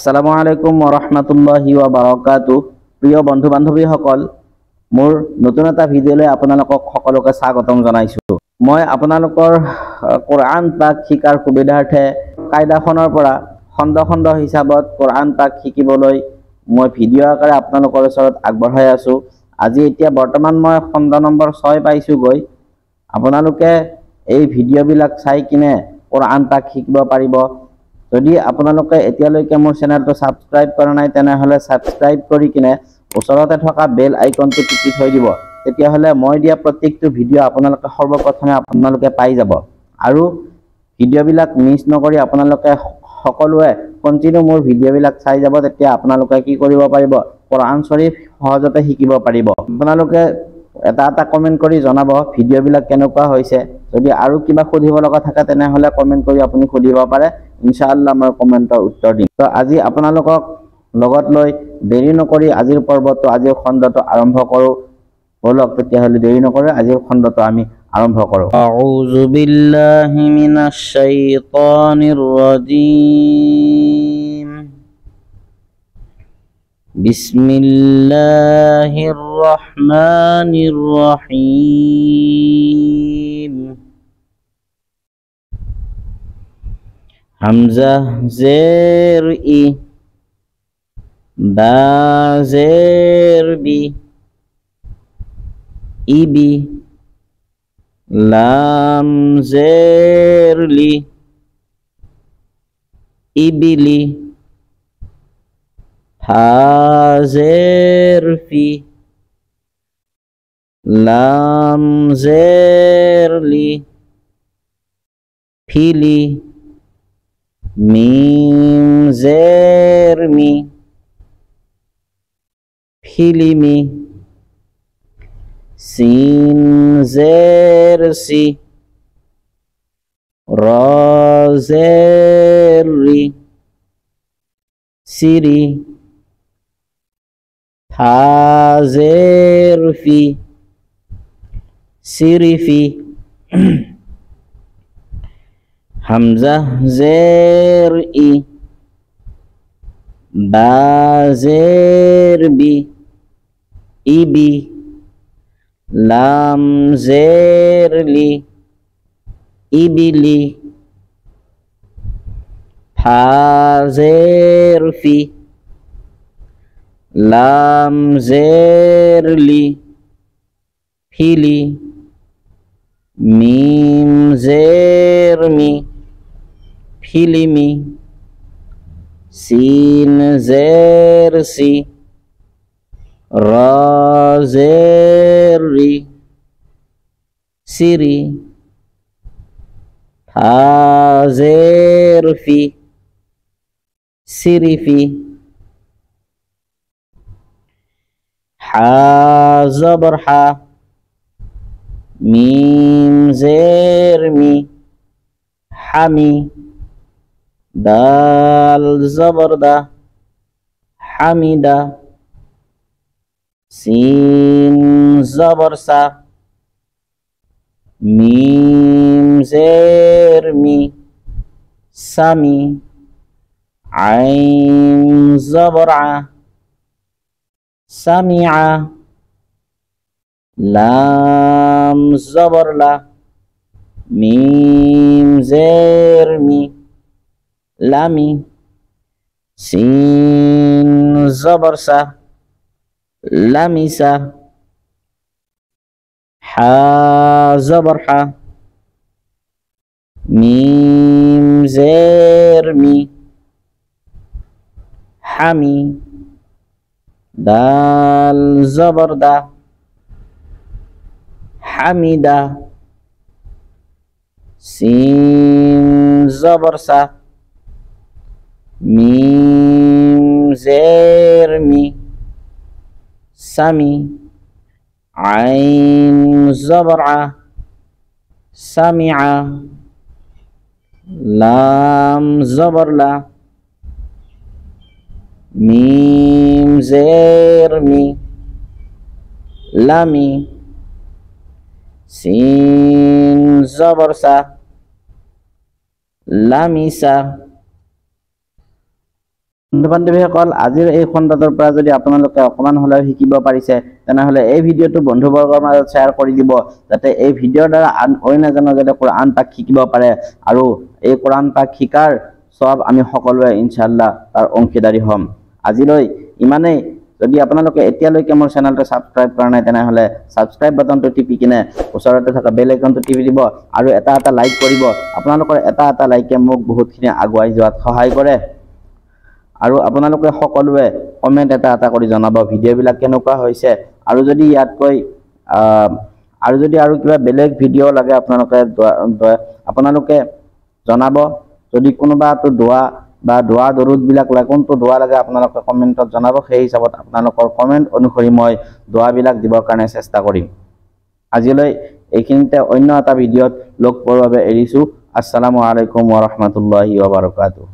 আসসালামু আলাইকুম ওয়া ৰাহমাতুল্লাহি ওয়া বাৰাকাতুহু। প্ৰিয় বন্ধু বান্ধৱীসকল, মোৰ নতুন এটা ভিডিঅ'লৈ আপোনালোকক সকলোকে স্বাগতম জনাইছোঁ। মই আপোনালোকৰ কোৰআন পাক শিকাৰ সুবিধাৰ্থে কায়দাখনৰ পৰা খণ্ড খণ্ড হিচাপত কোৰআন পাক শিকিবলৈ মই ভিডিঅ' আকাৰে আপোনালোকৰ ওচৰত আগবঢ়াই আছোঁ। আজি এতিয়া বৰ্তমান মই খণ্ড নম্বৰ 6 পাইছোঁগৈ। আপোনালোকে এই ভিডিঅ'বিলাক চাই কিনে কোৰআন পাক শিকিব পাৰিব। যদি আপোনালোকে এতিয়ালৈকে মোৰ চেনেলটো সাবস্ক্ৰাইব কৰা নাই তেনেহলে সাবস্ক্ৰাইব কৰি কিনে ওচৰতে থকা বেল আইকনটো টিপি থৈ দিব। তেতিয়াহলে মই দিয়া প্ৰত্যেকটো ভিডিঅ' আপোনালোকে সৰ্বপ্ৰথমে পাই যাব। আৰু ভিডিঅ'বিলাক মিছ নকৰি আপোনালোকে সকলোৱে কন্টিনিউ মোৰ ভিডিঅ'বিলাক চাই যাব। তেতিয়া আপোনালোকে কি কৰিব পাৰিব, কোৰআন শৰীফ সহজতে শিকিব পাৰিব। আপোনালোকে এটা কমেন্ট কৰি জনাব ভিডিঅ'বিলাক কেনেকুৱা হৈছে। যদি আৰু কিবা সুধিব লগা থাকে তেনেহলে কমেন্ট কৰি আপুনি সুধিব পাৰে। ইনশাআল্লাহ মই কমেন্টৰ উত্তৰ দিম। তো আজি আপোনালোকক লগত লৈ দেৰি নকৰি আজিৰ পৰ্বটো আজিৰ খণ্ডটো আৰম্ভ কৰোঁ। বলক তেতিয়াহ'লে দেৰি নকৰি আজিৰ খণ্ডটো আমি আৰম্ভ কৰোঁ। আউযু বিল্লাহি মিনাশ শাইতানিৰ ৰাজীম। বিসমিল্লাহির রহমানির রহিম। হামজা জের ই, বা জের বি, ইবি, লাম জের লি, ইবিলি, ফা জের ফি, লাম জের লি, ফিলি, মিম জের মি, ফিলিমি, সিন জের সি, র জের রি, সিরি, ফা জের ফি, সিরিফি। হামজা জের ই, বা জের বি, ইবি, লাম জের লি, ইবিলি, ফা জের ফি, লাম জের লি, ফিলি, মিম জের মি, ফিলিমি, সিন জের সি, র জের রি, সিরি, ফা জের ফি, সিরিফি। হা জবর হা, মিম জের মি, হামি, দাল জবর দা, হামিদা, সিন জবর সা, মিম জের মি, সামি, আইন জবর আ, সামিআ, লাম জবর লা, মিম জের মি, লামি, সিন জবর সা, লামিসা, হা জবর হা, মিম জের মি, হামি, দাল জবর দা, হামিদা, সিন জবর সা, মিম জের মি, সামি, আইন জবর আ, সামিআ, লাম জবর লা, মিম জের মি, লামি, সিন জবর সা, লামিসা, বন্ধু বান্ধৱীসকল আজিৰ এই খণ্ডটোৰ পৰা যদি আপোনালোকে অকমান হ'লেও শিকিব পাৰিছে তেনেহ'লে এই ভিডিঅ'টো বন্ধুবৰ্গৰ মাজত শ্বেয়াৰ কৰি দিব যাতে এই ভিডিঅ'ৰ দ্বাৰা অইন এজনে যাতে কোৰআন পাক শিকিব পাৰে আৰু এই কোৰআন পাক শিকাৰ সব আমি সকলোৱে ইনশাআল্লাহ তাৰ অংশীদাৰী হ'ম। আজিলৈ ইমানেই। যদি আপোনালোকে এতিয়ালৈকে মোৰ চেনেলটো সাবস্ক্ৰাইব কৰা নাই তেনেহ'লে সাবস্ক্ৰাইব বাটনটো টিপি কিনে ওচৰতে থকা বেল আইকনটো টিপি দিব আৰু এটা লাইক কৰিব। আপোনালোকৰ এটা লাইকে মোক বহুতখিনি আগুৱাই যোৱাত সহায় কৰে। আৰু আপোনালোকে সকলোৱে কমেন্ট এটা কৰি জনাব ভিডিঅ'বিলাক কেনেকুৱা হৈছে আৰু যদি ইয়াতকৈ আৰু কিবা বেলেগ ভিডিঅ' লাগে আপোনালোকে জনাব। যদি কোনোবাটো দোৱা দৰুদবিলাক লাগে কোনটো দোৱা লাগে আপোনালোকে কমেন্টত জনাব। সেই হিচাপত আপোনালোকৰ কমেন্ট অনুসৰি মই দোৱাবিলাক দিবৰ কাৰণে চেষ্টা কৰিম। আজিলৈ এইখিনিতে অন্য এটা ভিডিঅ'ত লগ পোৱাৰ বাবে এৰিছোঁ। আসসালামু আলাইকুম ওয়া ৰাহমাতুল্লাহি ওয়া বাৰাকাতুহু।